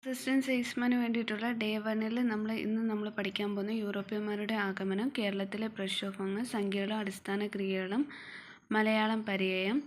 Assistant സെയിൽസ്മാന് വേണ്ടിയിട്ടുള്ള day 1-ൽ നമ്മൾ പഠിക്കാൻ പോകുന്ന യൂറോപ്യന്മാരുടെ ആഗമനം, കേരളത്തിലെ പ്രക്ഷോഭങ്ങൾ, സംഖ്യകളും അടിസ്ഥാന ക്രിയകളും, മലയാളം പര്യായം,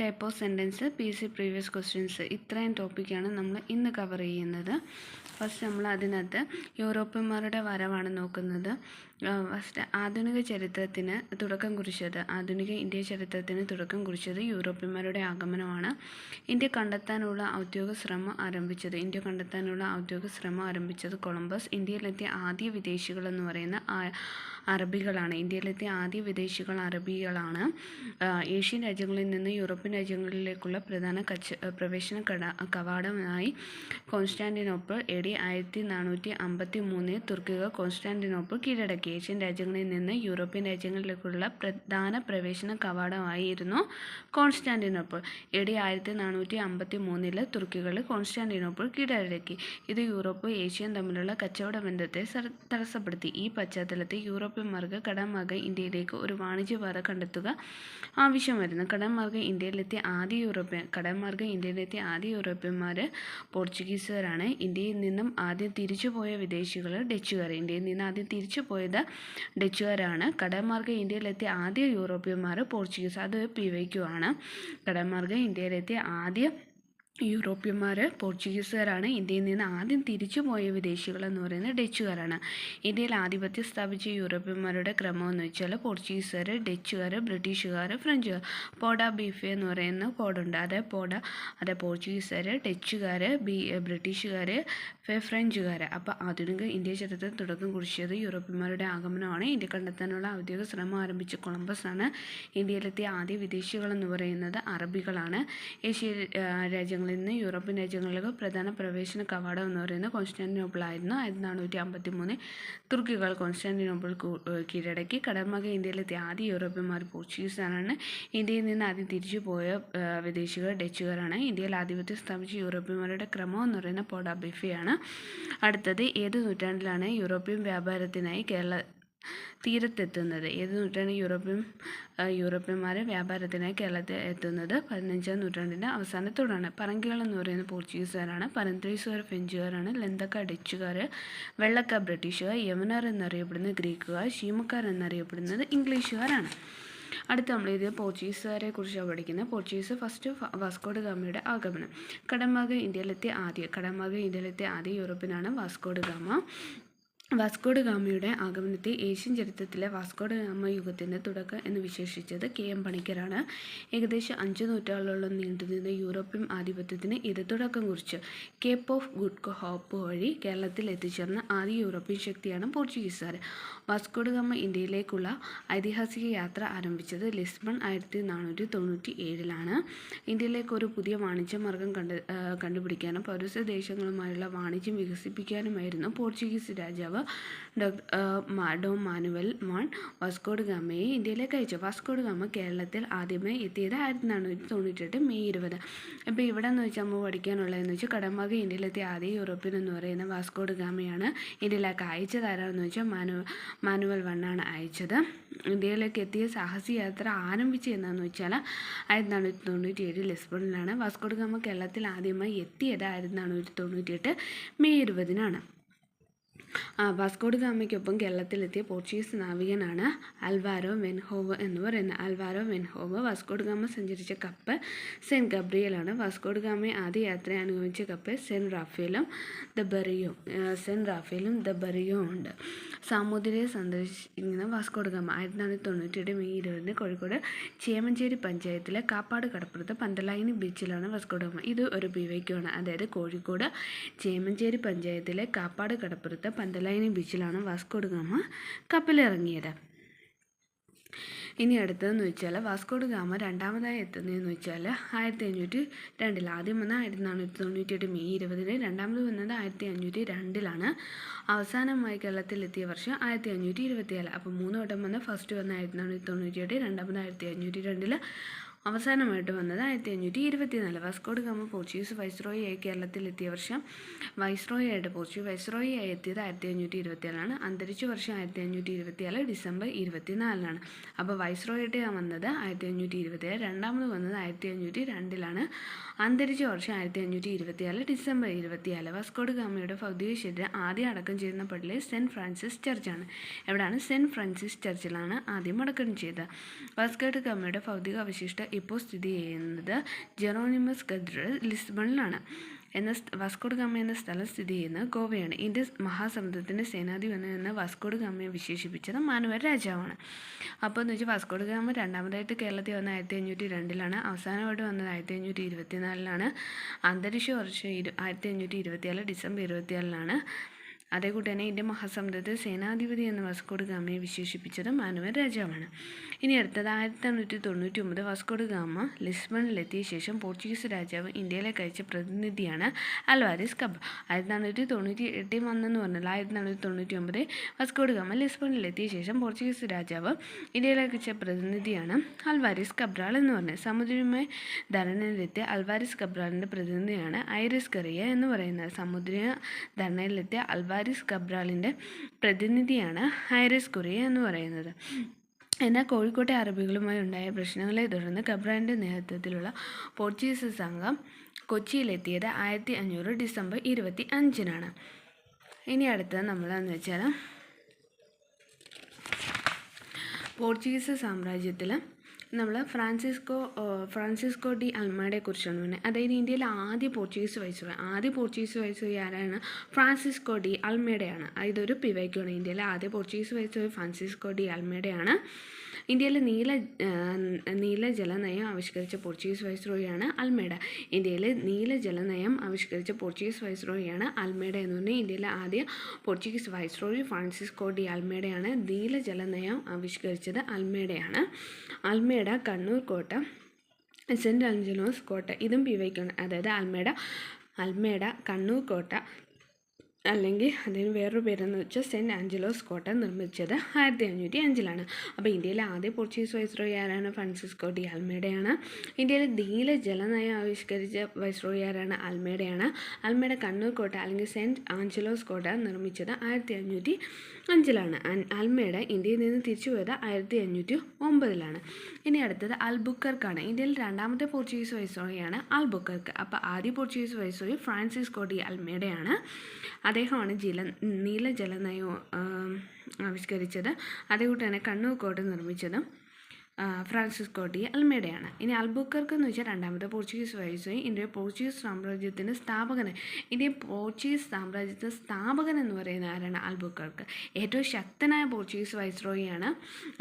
type of sentence, PC previous questions, ഇത്രയും ടോപ്പിക്കാണ് നമ്മൾ ഇന്ന് കവർ ചെയ്യുന്നത്. ഫസ്റ്റ് നമ്മൾ അതിനകത്ത് യൂറോപ്യന്മാരുടെ വരവാണ് നോക്കുന്നത്. ഫസ്റ്റ് ആധുനിക ചരിത്രത്തിന് തുടക്കം കുറിച്ചത് ആധുനിക ഇന്ത്യ ചരിത്രത്തിന് തുടക്കം കുറിച്ചത് യൂറോപ്യന്മാരുടെ ആഗമനമാണ്. ഇന്ത്യ കണ്ടെത്താനുള്ള ഔദ്യോഗിക ശ്രമം ആരംഭിച്ചത് കൊളംബസ്. ഇന്ത്യയിലെത്തിയ ആദ്യ വിദേശികൾ എന്ന് പറയുന്ന അറബികളാണ്. ഇന്ത്യയിലെത്തിയ ആദ്യ വിദേശികൾ അറബികളാണ്. ഏഷ്യൻ രാജ്യങ്ങളിൽ നിന്ന് യൂറോപ്യൻ രാജ്യങ്ങളിലേക്കുള്ള പ്രധാന പ്രവേശന കവാടമായി കോൺസ്റ്റാന്റിനോപ്പിൾ AD 1453 തുർക്കികൾ കോൺസ്റ്റാന്റിനോപ്പിൾ കീഴടക്കി. ഏഷ്യൻ രാജ്യങ്ങളിൽ നിന്ന് യൂറോപ്യൻ രാജ്യങ്ങളിലേക്കുള്ള പ്രധാന പ്രവേശന കവാടമായിരുന്നു കോൺസ്റ്റാന്റിനോപ്പിൾ. AD 1453 തുർക്കികൾ കോൺസ്റ്റാന്റിനോപ്പിൾ കീഴടക്കി. ഇത് യൂറോപ്പും ഏഷ്യയും തമ്മിലുള്ള കച്ചവട ബന്ധത്തെ തടസ്സപ്പെടുത്തി. ഈ പശ്ചാത്തലത്തിൽ യൂറോപ്യന്മാർക്ക് കടൽമാർഗ്ഗം ഇന്ത്യയിലേക്ക് ഒരു വാണിജ്യപാത കണ്ടെത്തുക ആവശ്യമായിരുന്നു. കടൽമാർഗ്ഗം ഇന്ത്യയിലെത്തിയ ആദ്യ യൂറോപ്യന്മാർ പോർച്ചുഗീസുകാരാണ്. ഇന്ത്യയിൽ നിന്നും ആദ്യം തിരിച്ചുപോയ വിദേശികൾ ഡച്ചുകാരാണ്. കടൽമാർഗ്ഗം ഇന്ത്യയിലെത്തിയ ആദ്യ യൂറോപ്യന്മാർ പോർച്ചുഗീസ്. അത് PYQ ആണ്. കടൽമാർഗ്ഗം ഇന്ത്യയിലെത്തിയ ആദ്യ യൂറോപ്യന്മാർ പോർച്ചുഗീസുകാരാണ്. ഇന്ത്യയിൽ നിന്ന് ആദ്യം തിരിച്ചുപോയ വിദേശികൾ എന്ന് പറയുന്നത് ഡച്ചുകാരാണ്. ഇന്ത്യയിൽ ആധിപത്യം സ്ഥാപിച്ച യൂറോപ്യന്മാരുടെ ക്രമം എന്ന് വെച്ചാൽ പോർച്ചുഗീസുകാർ, ഡച്ചുകാർ, ബ്രിട്ടീഷുകാർ, ഫ്രഞ്ചുകാർ. പോഡ ബീഫെ എന്ന് പറയുന്ന കോഡുണ്ട്. അത് പോർച്ചുഗീസുകാർ, ഡച്ചുകാർ, ബ്രിട്ടീഷുകാർ, ഫ്രഞ്ചുകാർ. അപ്പോൾ ആധുനിക ഇന്ത്യ ചരിത്രത്തിൽ തുടക്കം കുറിച്ചത് യൂറോപ്യന്മാരുടെ ആഗമനമാണ്. ഇന്ത്യ കണ്ടെത്താനുള്ള ഔദ്യോഗിക ശ്രമം ആരംഭിച്ച കൊളംബസ് ആണ്. ഇന്ത്യയിലെത്തിയ ആദ്യ വിദേശികൾ എന്ന് പറയുന്നത് അറബികളാണ്. ഏഷ്യ രാജ്യങ്ങളിൽ നിന്ന് യൂറോപ്യൻ രാജ്യങ്ങളിലേക്ക് പ്രധാന പ്രവേശന കവാടം എന്ന് പറയുന്നത് കോൺസ്റ്റാന്റിനോപ്പിൾ ആയിരുന്നു. 1453 തുർക്കികൾ കോൺസ്റ്റാന്റിനോപ്പിൾ കീഴടക്കി. കടൽമാർഗ്ഗം ഇന്ത്യയിലെത്തിയ ആദ്യ യൂറോപ്യന്മാർ പോർച്ചുഗീസാണ്. ഇന്ത്യയിൽ നിന്ന് ആദ്യം തിരിച്ചുപോയ വിദേശികൾ ഡച്ചുകാരാണ്. ഇന്ത്യയിൽ ആധിപത്യം സ്ഥാപിച്ച യൂറോപ്യന്മാരുടെ ക്രമം എന്ന് പറയുന്നത് പോഡ ബിഫെയാണ്. അടുത്തത് ഏത് നൂറ്റാണ്ടിലാണ് യൂറോപ്യൻ വ്യാപാരത്തിനായി കേരള തീരത്തെത്തുന്നത്? ഏത് നൂറ്റാണ്ട് യൂറോപ്യന്മാർ വ്യാപാരത്തിനായി കേരളത്തിൽ എത്തുന്നത്? 15-ാം നൂറ്റാണ്ടിൻ്റെ അവസാനത്തോടാണ്. പറങ്കികൾ എന്ന് പറയുന്നത് പോർച്ചുഗീസുകാരാണ്. പരന്ത്രീസുകാർ ഫ്രഞ്ചുകാരാണ്. ലന്തക്ക ഡച്ചുകാർ, വെള്ളക്ക ബ്രിട്ടീഷുകാർ, യവനർ എന്നറിയപ്പെടുന്നത് ഗ്രീക്കുകാർ, ശീമക്കാർ എന്നറിയപ്പെടുന്നത് ഇംഗ്ലീഷുകാരാണ്. അടുത്ത നമ്മൾ ഇത് പോർച്ചുഗീസുകാരെ കുറിച്ചാണ് പഠിക്കുന്നത്. പോർച്ചുഗീസ് ഫസ്റ്റ് വാസ്കോഡ ഗാമയുടെ ആഗമനം. കടൽമാർഗ്ഗം ഇന്ത്യയിലെത്തിയ ആദ്യ യൂറോപ്യനാണ് വാസ്കോഡ ഗാമ. വാസ്കോഡ ഗാമയുടെ ആഗമനത്തെ ഏഷ്യൻ ചരിത്രത്തിലെ വാസ്കോഡ ഗാമ യുഗത്തിൻ്റെ തുടക്കം എന്ന് വിശേഷിച്ചത് KM പണിക്കരാണ്. ഏകദേശം 5 നൂറ്റാണ്ടോളം നീണ്ടുനിന്ന യൂറോപ്യൻ ആധിപത്യത്തിന് ഇത് തുടക്കം കുറിച്ചു. കേപ്പ് ഓഫ് ഗുഡ് ഹോപ്പ് വഴി കേരളത്തിൽ എത്തിച്ചേർന്ന ആദ്യ യൂറോപ്യൻ ശക്തിയാണ് പോർച്ചുഗീസുകാർ. വാസ്കോഡ ഗാമ ഇന്ത്യയിലേക്കുള്ള ഐതിഹാസിക യാത്ര ആരംഭിച്ചത് ലിസ്ബൺ 1497-ലാണ്. ഇന്ത്യയിലേക്ക് ഒരു പുതിയ വാണിജ്യ മാർഗം കണ്ടുപിടിക്കാനും പൗരസ്ത്യ ദേശങ്ങളുമായുള്ള വാണിജ്യം വികസിപ്പിക്കാനുമായിരുന്നു പോർച്ചുഗീസ് രാജാവ് ഡോം മാനുവൽ വൺ വാസ്കോഡ ഗാമയെ ഇന്ത്യയിലേക്ക് അയച്ചു. വാസ്കോഡ ഗാമ കേരളത്തിൽ ആദ്യമായി എത്തിയത് 1498 മെയ് 20. അപ്പോൾ ഇവിടെ എന്ന് വെച്ചാൽ നമ്മൾ പഠിക്കാനുള്ളതെന്ന് വെച്ചാൽ കടൽമാർഗ്ഗം ഇന്ത്യയിലെത്തിയ ആദ്യ യൂറോപ്യൻ എന്ന് പറയുന്ന വാസ്കോഡ ഗാമയാണ്. ഇന്ത്യയിലേക്ക് അയച്ചത് ആരാണെന്ന് വെച്ചാൽ മാനുവൽ വണ്ണാണ് അയച്ചത്. ഇന്ത്യയിലേക്ക് എത്തിയ സാഹസിക യാത്ര ആരംഭിച്ചത് എന്നാന്ന് വെച്ചാൽ 1497 ലിസ്ബണിലാണ്. വാസ്കോഡ ഗാമ കേരളത്തിൽ ആദ്യമായി എത്തിയത് 1498 മെയ് 20-നാണ്. വാസ്കോഡ ഗാമയ്ക്കൊപ്പം കേരളത്തിലെത്തിയ പോർച്ചുഗീസ് നാവികനാണ് അൽവാരോ വെൻഹോവ് എന്ന് പറയുന്നത്. വാസ്കോഡ ഗാമ സഞ്ചരിച്ച കപ്പൽ സെൻറ്റ് ഗബ്രിയലാണ്. വാസ്കോഡ ഗാമയെ ആദ്യ യാത്രയെ അനുഗമിച്ച കപ്പൽ സെൻറ്റ് റാഫേലും ദ ബറിയോ ഉണ്ട്. സാമൂതിരിയെ സന്ദർശിക്കുന്ന Vasco da gamma 1497 May 20 Kozhikode Chemancheri പഞ്ചായത്തിലെ കാപ്പാട് കടപ്പുറത്ത് പന്തലായിനി ബീച്ചിലാണ് വാസ്കോഡ ഗാമ. ഇത് ഒരു PYQ ആണ്. അതായത് കോഴിക്കോട് ചേമഞ്ചേരി പഞ്ചായത്തിലെ കാപ്പാട് കടപ്പുറത്ത് പന്തലായിനി ബീച്ചിലാണ് വാസ്കോഡ ഗാമ കപ്പലിറങ്ങിയത്. ഇനി അടുത്തതെന്ന് വെച്ചാൽ വാസ്കോഡ ഗാമ രണ്ടാമതായി എത്തുന്നതെന്ന് വെച്ചാൽ 1502. ആദ്യം വന്നത് 1498 മെയ് 20-ന്, രണ്ടാമത് വന്നത് 1502-ലാണ്. അവസാനമായി കേരളത്തിലെത്തിയ വർഷം 1524. അപ്പോൾ 3 വട്ടം വന്ന ഫസ്റ്റ് വന്ന 1498, രണ്ടാമത് 1502, അവസാനമായിട്ട് വന്നത് 1524. വാസ്കോ ഡ ഗാമ പോർച്ചുഗീസ് വൈസ്രോയിയായി കേരളത്തിലെത്തിയ വർഷം, വൈസ്രോയിയായിട്ട് പോർച്ചുഗീസ് വൈസ്രോയിയായി എത്തിയത് 1524. അന്തരിച്ച വർഷം 1524 ഡിസംബർ 24. അപ്പോൾ വൈസ്രോയിയായിട്ട് വന്നത് 1527, രണ്ടാമത് വന്നത് 1502. അന്തരിച്ച വർഷം 1524 ഡിസംബർ 24. വാസ്കോ ഡ ഗാമയുടെ ഭൗതിക ശരീരം ആദ്യം അടക്കം ചെയ്യുന്ന പള്ളി സെൻറ്റ് ഫ്രാൻസിസ് ചർച്ചാണ്. എവിടെയാണ്? സെൻറ്റ് ഫ്രാൻസിസ് ചർച്ചിലാണ് ആദ്യം അടക്കം ചെയ്തത്. വാസ്കോ ഡ ഗാമയുടെ ഭൗതിക അവശിഷ്ടം ഇപ്പോൾ സ്ഥിതി ചെയ്യുന്നത് ജെറോണിമസ് കത്തീഡ്രൽ ലിസ്ബണിലാണ്. വാസ്കോ ഡ ഗാമ എന്ന സ്ഥലം സ്ഥിതി ചെയ്യുന്നത് ഗോവയാണ്. ഇന്ത്യൻ മഹാസമുദ്രത്തിൻ്റെ സേനാധിപൻ എന്ന വാസ്കോ ഡ ഗാമയെ വിശേഷിപ്പിച്ചത് മാനുവൽ രാജാവാണ്. അപ്പോൾ എന്ന് വെച്ചാൽ വാസ്കോ ഡ ഗാമ രണ്ടാമതായിട്ട് കേരളത്തിൽ വന്നത് 1502, അവസാനമായിട്ട് വന്നത് 1524. അന്തരിച്ച വർഷം 1524 ഡിസംബർ 24. അതേകൂട്ടി തന്നെ ഇന്ത്യൻ മഹാസമുദ്രത്തിൽ സേനാധിപതി എന്ന വാസ്കോ ഡ ഗാമയെ വിശേഷിപ്പിച്ചത് മാനുവൽ രാജാവാണ്. ഇനി അടുത്തത് 1599 വാസ്കോ ഡ ഗാമ ലിസ്ബണിലെത്തിയ ശേഷം പോർച്ചുഗീസ് രാജാവ് ഇന്ത്യയിലേക്ക് അയച്ച പ്രതിനിധിയാണ് അൽവാരിസ് കബ്രാൾ. 1498 വന്നെന്ന് പറഞ്ഞാൽ 1499 വാസ്കോ ഡ ഗാമ ലിസ്ബണിലെത്തിയ ശേഷം പോർച്ചുഗീസ് രാജാവ് ഇന്ത്യയിലേക്ക് അയച്ച പ്രതിനിധിയാണ് അൽവാരിസ് കബ്രാൾ എന്ന് പറഞ്ഞത്. സമുദ്രമയ ധരണയിലെത്തിയ അൽവാരിസ് കബ്രാളിൻ്റെ പ്രതിനിധിയാണ് ഐറിസ് കൊറിയ എന്ന് പറയുന്നത്. സമുദ്ര ധരണയിലെത്തിയ അൽവാരിസ് കബ്രാളിൻ്റെ പ്രതിനിധിയാണ് ഐറിസ് കൊറിയ എന്ന് പറയുന്നത്. എന്നാൽ കോഴിക്കോട്ടെ അറബികളുമായി ഉണ്ടായ പ്രശ്നങ്ങളെ തുടർന്ന് കബ്രാളിൻ്റെ നേതൃത്വത്തിലുള്ള പോർച്ചുഗീസ് സംഘം കൊച്ചിയിലെത്തിയത് 1500 ഡിസംബർ 25. ഇനി അടുത്തത് നമ്മളെന്ന് വെച്ചാൽ പോർച്ചുഗീസ് സാമ്രാജ്യത്തിൽ നമ്മൾ ഫ്രാൻസിസ്കോ ഡി അൽമേഡയെ കുറിച്ചാണ് പറഞ്ഞത്. അതായത് ഇന്ത്യയിലെ ആദ്യ പോർച്ചുഗീസ് വൈസ്രോയി ആരാണ്? ഫ്രാൻസിസ്കോ ഡി അൽമേഡയാണ്. ഇതൊരു പിവൈക്കാണ്. ഇന്ത്യയിലെ ആദ്യ പോർച്ചുഗീസ് വൈസ്രോയി ഫ്രാൻസിസ്കോ ഡി അൽമേഡയാണ്. ഇന്ത്യയിലെ നീല ജലനയം ആവിഷ്കരിച്ച പോർച്ചുഗീസ് വൈസ്രോയിയാണ് അൽമേഡ. ഇന്ത്യയിലെ നീല ജലനയം ആവിഷ്കരിച്ച പോർച്ചുഗീസ് വൈസ്രോയിയാണ് അൽമേഡ എന്ന് പറഞ്ഞാൽ ഇന്ത്യയിലെ ആദ്യ പോർച്ചുഗീസ് വൈസ്രോയി ഫ്രാൻസിസ്കോ ഡി അൽമേഡയാണ്. നീല ജലനയം ആവിഷ്കരിച്ചത് അൽമേഡയാണ്. അൽമേഡ കണ്ണൂർ കോട്ട, സെൻറ്റ് ആഞ്ചലോസ് കോട്ട, ഇതും പിവൈക്കാണ്. അതായത് അൽമേഡ കണ്ണൂർ കോട്ട, അല്ലെങ്കിൽ അതിന് വേറൊരു പേരെന്ന് വെച്ചാൽ സെൻറ്റ് ആഞ്ചലോസ് കോട്ട നിർമ്മിച്ചത് 1505. അപ്പോൾ ഇന്ത്യയിലെ ആദ്യ പോർച്ചുഗീസ് വൈസ്രോയി ആരാണ്? ഫ്രാൻസിസ്കോ ഡി അൽമേഡയാണ്. ഇന്ത്യയിലെ നീല ജലനയം ആവിഷ്കരിച്ച വൈസ്രോയി ആരാണ്? അൽമേഡയാണ്. അൽമേഡ കണ്ണൂർ കോട്ട അല്ലെങ്കിൽ സെൻറ്റ് ആഞ്ചലോസ് കോട്ട നിർമ്മിച്ചത് 1505. അൽമേഡ ഇന്ത്യയിൽ നിന്ന് തിരിച്ചുപോയത് 1509. ഇനി അടുത്തത് അൽബുക്കർക്കാണ്. ഇന്ത്യയിൽ രണ്ടാമത്തെ പോർച്ചുഗീസ് വൈസ്രോയിയാണ് അൽബുക്കർക്ക്. അപ്പോൾ ആദ്യ പോർച്ചുഗീസ് വൈസ്രോയി ഫ്രാൻസിസ്കോ ഡി അൽമേഡയാണ്. അദ്ദേഹമാണ് നീല ജലനയം ആവിഷ്കരിച്ചത്. അതേകൂട്ട് തന്നെ കണ്ണൂർ കോട്ട നിർമ്മിച്ചത് ഫ്രാൻസിസ്കോ ഡി അൽമേഡയാണ്. ഇനി അൽബുക്കർക്ക് എന്ന് വെച്ചാൽ രണ്ടാമത്തെ പോർച്ചുഗീസ് വൈസ്രോയി. ഇന്ത്യൻ പോർച്ചുഗീസ് സാമ്രാജ്യത്തിൻ്റെ സ്ഥാപകൻ എന്ന് പറയുന്ന ആരാണ്? അൽബുക്കർക്ക്. ഏറ്റവും ശക്തനായ പോർച്ചുഗീസ് വൈസ്രോയിയാണ്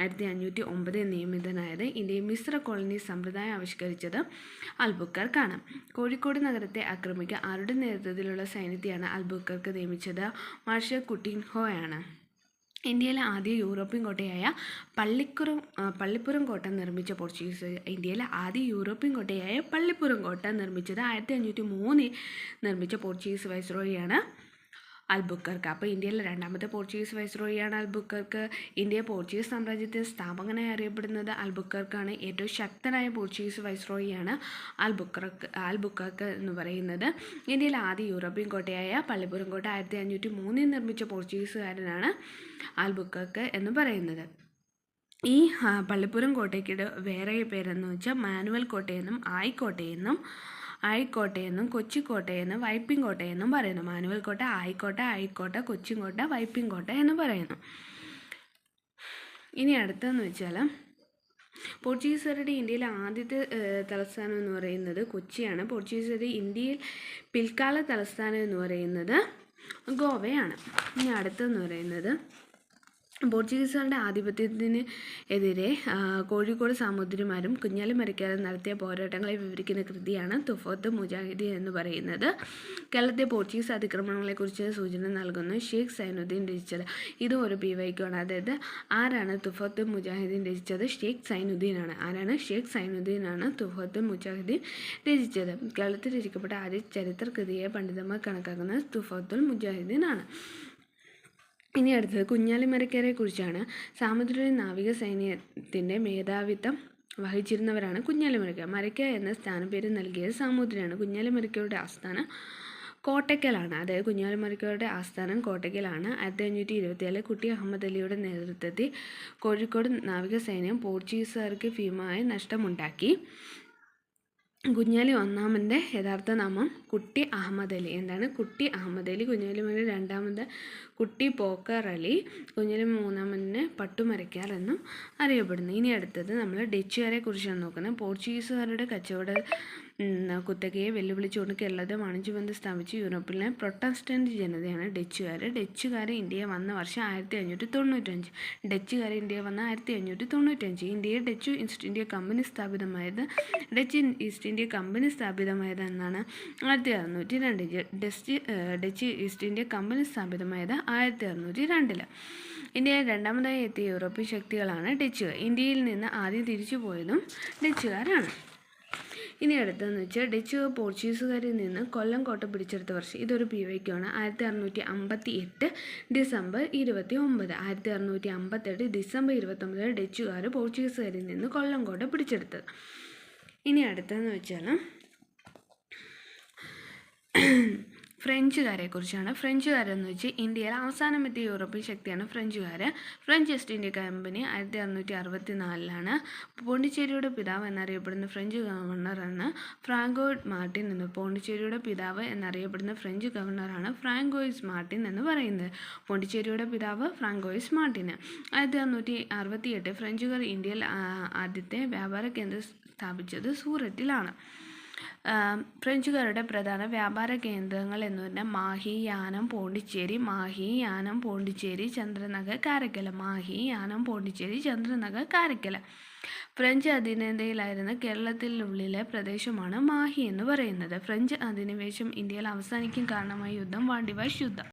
1509 നിയമിതനായത്. ഇന്ത്യയിൽ മിശ്ര കോളനി സമ്പ്രദായം ആവിഷ്കരിച്ചത് അൽബുക്കർക്കാണ്. കോഴിക്കോട് നഗരത്തെ ആക്രമിക്കാൻ ആരുടെ നേതൃത്വത്തിലുള്ള സൈന്യത്തെയാണ് അൽബുക്കർക്ക് നിയമിച്ചത്? മാർഷൽ കുട്ടിൻഹോയാണ്. ഇന്ത്യയിലെ ആദ്യ യൂറോപ്യൻ കോട്ടയായ പള്ളിപ്പുറം കോട്ട നിർമ്മിച്ച നിർമ്മിച്ചത് 1503 നിർമ്മിച്ച പോർച്ചുഗീസ് വൈസ്രോയിയാണ് അൽബുക്കർക്ക്. അപ്പോൾ ഇന്ത്യയിലെ രണ്ടാമത്തെ പോർച്ചുഗീസ് വൈസ്രോയിയാണ് അൽബുക്കർക്ക്. ഇന്ത്യ പോർച്ചുഗീസ് സാമ്രാജ്യത്തിൻ്റെ സ്ഥാപകനായി അറിയപ്പെടുന്നത് അൽബുക്കർക്കാണ്. ഏറ്റവും ശക്തനായ പോർച്ചുഗീസ് വൈസ്രോയിയാണ് അൽബുക്കർക്ക് എന്ന് പറയുന്നത്. ഇന്ത്യയിലെ ആദ്യ യൂറോപ്യൻ കോട്ടയായ പള്ളിപ്പുറം കോട്ട 1503 നിർമ്മിച്ച പോർച്ചുഗീസുകാരനാണ് അൽബുക്കർക്ക് എന്ന് പറയുന്നത്. ഈ പള്ളിപ്പുറം കോട്ടയ്ക്ക് വേറെ പേരെന്ന് വെച്ചാൽ മാനുവൽ കോട്ടയെന്നും ആയിക്കോട്ടയെന്നും കൊച്ചിക്കോട്ടയെന്നും വൈപ്പിൻ കോട്ടയെന്നും പറയുന്നു. മാനുവൽ കോട്ട, ആയിക്കോട്ട, കൊച്ചിക്കോട്ട, വൈപ്പിൻ കോട്ട എന്ന് പറയുന്നു. ഇനി അടുത്തതെന്ന് വെച്ചാൽ പോർച്ചുഗീസുകാരുടെ ഇന്ത്യയിലെ ആദ്യത്തെ തലസ്ഥാനം എന്ന് പറയുന്നത് കൊച്ചിയാണ്. പോർച്ചുഗീസുകാരുടെ ഇന്ത്യയിൽ പിൽക്കാല തലസ്ഥാനം എന്ന് പറയുന്നത് ഗോവയാണ്. ഇനി അടുത്തെന്ന് പറയുന്നത് പോർച്ചുഗീസുകാരുടെ ആധിപത്യത്തിന് എതിരെ കോഴിക്കോട് സാമൂതിരിമാരും കുഞ്ഞാലിമരയ്ക്കാരും നടത്തിയ പോരാട്ടങ്ങളെ വിവരിക്കുന്ന കൃതിയാണ് തുഫത്ത് മുജാഹിദീൻ എന്ന് പറയുന്നത്. കേരളത്തെ പോർച്ചുഗീസ് അതിക്രമണങ്ങളെക്കുറിച്ച് സൂചന നൽകുന്ന ഷേഖ് സൈനുദ്ദീൻ രചിച്ചത്. ഇതും ഒരു പിവൈക്കാണ്. അതായത് ആരാണ് തുഫത്ത് മുജാഹിദീൻ രചിച്ചത്? ഷേഖ് സൈനുദ്ദീനാണ് തുഫത്ത് മുജാഹിദീൻ രചിച്ചത്. കേരളത്തിൽ രചിക്കപ്പെട്ട ആദ്യ ചരിത്ര കൃതിയെ പണ്ഡിതന്മാർ കണക്കാക്കുന്നത് തുഫത്തുൽ മുജാഹിദീൻ ആണ്. ഇനി അടുത്തത് കുഞ്ഞാലിമരയ്ക്കരെ കുറിച്ചാണ്. സാമുദ്രിക നാവിക സൈന്യത്തിൻ്റെ മേധാവിത്വം വഹിച്ചിരുന്നവരാണ് കുഞ്ഞാലിമരയ്ക്ക. മരയ്ക്ക എന്ന സ്ഥാനപ്പേര് നൽകിയത് സാമൂതിരിയാണ്. കുഞ്ഞാലിമരയ്ക്കയുടെ ആസ്ഥാനം കോട്ടയ്ക്കലാണ്. അതായത് കുഞ്ഞാലിമരയ്ക്കയുടെ ആസ്ഥാനം കോട്ടയ്ക്കലാണ്. 1527 കുട്ടി അഹമ്മദ് അലിയുടെ നേതൃത്വത്തിൽ കോഴിക്കോട് നാവികസൈന്യം പോർച്ചുഗീസുകാർക്ക് ഭീമമായ നഷ്ടമുണ്ടാക്കി. കുഞ്ഞാലി ഒന്നാമൻ്റെ യഥാർത്ഥ നാമം കുട്ടി അഹമ്മദ് അലി. എന്താണ്? കുട്ടി അഹമ്മദ് അലി. കുഞ്ഞാലിമര രണ്ടാമത് കുട്ടി പോക്കർ അലി. കുഞ്ഞാലി മൂന്നാമന് പട്ടുമരയ്ക്കാർ എന്നും അറിയപ്പെടുന്നു. ഇനി അടുത്തത് നമ്മൾ ഡച്ചുകാരെ കുറിച്ചാണ് നോക്കുന്നത്. പോർച്ചുഗീസുകാരുടെ കച്ചവട കുത്തകയെ വെല്ലുവിളിച്ചുകൊണ്ട് കേരളത്തെ വാണിജ്യബന്ധം സ്ഥാപിച്ച് യൂറോപ്പിലെ പ്രൊട്ടസ്റ്റന്റ് ജനതയാണ് ഡച്ചുകാർ. ഡച്ചുകാർ ഇന്ത്യയിൽ വന്ന വർഷം 1595. ഡച്ചുകാർ ഇന്ത്യയിൽ വന്ന 1595. ഇന്ത്യയിൽ ഡച്ച് ഈസ്റ്റ് ഇന്ത്യ കമ്പനി സ്ഥാപിതമായത് എന്നാണ് 1602. ഡച്ച് ഈസ്റ്റ് ഇന്ത്യ കമ്പനി സ്ഥാപിതമായത് 1602. ഇന്ത്യയിൽ രണ്ടാമതായി എത്തിയ യൂറോപ്യൻ ശക്തികളാണ് ഡച്ചുകാർ. ഇന്ത്യയിൽ നിന്ന് ആദ്യം തിരിച്ചു പോയതും ഡച്ചുകാരാണ്. ഇനി അടുത്തതെന്ന് വെച്ചാൽ ഡച്ചുകാർ പോർച്ചുഗീസുകാരിൽ നിന്ന് കൊല്ലം കോട്ട പിടിച്ചെടുത്ത വർഷം. ഇതൊരു PYQ-ആണ്. 1658 ഡിസംബർ 29. 1658 ഡിസംബർ 29 ഡച്ചുകാർ പോർച്ചുഗീസുകാരിൽ നിന്ന് കൊല്ലം കോട്ട പിടിച്ചെടുത്തത്. ഇനി അടുത്തതെന്ന് വെച്ചാൽ ഫ്രഞ്ചുകാരെ കുറിച്ചാണ്. ഫ്രഞ്ചുകാരെന്ന് വെച്ചാൽ ഇന്ത്യയിൽ അവസാനമെത്തിയ യൂറോപ്യൻ ശക്തിയാണ് ഫ്രഞ്ചുകാർ. ഫ്രഞ്ച് ഈസ്റ്റ് ഇന്ത്യ കമ്പനി 1664 പോണ്ടിച്ചേരിയുടെ പിതാവ് എന്നറിയപ്പെടുന്ന ഫ്രഞ്ച് ഗവർണറാണ് ഫ്രാങ്കോയിസ് മാർട്ടിൻ എന്ന്. പോണ്ടിച്ചേരിയുടെ പിതാവ് എന്നറിയപ്പെടുന്ന ഫ്രഞ്ച് ഗവർണറാണ് ഫ്രാങ്കോയിസ് മാർട്ടിൻ എന്ന് പറയുന്നത്. പോണ്ടിച്ചേരിയുടെ പിതാവ് ഫ്രാങ്കോയിസ് മാർട്ടിൻ. 1668 ഫ്രഞ്ചുകാർ ഇന്ത്യയിൽ ആദ്യത്തെ വ്യാപാര കേന്ദ്രം സ്ഥാപിച്ചത് സൂററ്റിലാണ്. ഫ്രഞ്ചുകാരുടെ പ്രധാന വ്യാപാര കേന്ദ്രങ്ങൾ എന്ന് പറഞ്ഞാൽ മാഹി, യാനം, പോണ്ടിച്ചേരി. മാഹി, യാനം, പോണ്ടിച്ചേരി, ചന്ദ്രനഗർ, കാരക്കല. മാഹി, യാനം, പോണ്ടിച്ചേരി, ചന്ദ്രനഗർ, കാരക്കല. ഫ്രഞ്ച് അധീനതയിലായിരുന്ന കേരളത്തിനുള്ളിലെ പ്രദേശമാണ് മാഹി എന്ന് പറയുന്നത്. ഫ്രഞ്ച് അധിനിവേശം ഇന്ത്യയിൽ അവസാനിക്കാൻ കാരണമായ യുദ്ധം വാണ്ടിവാഷ് യുദ്ധം.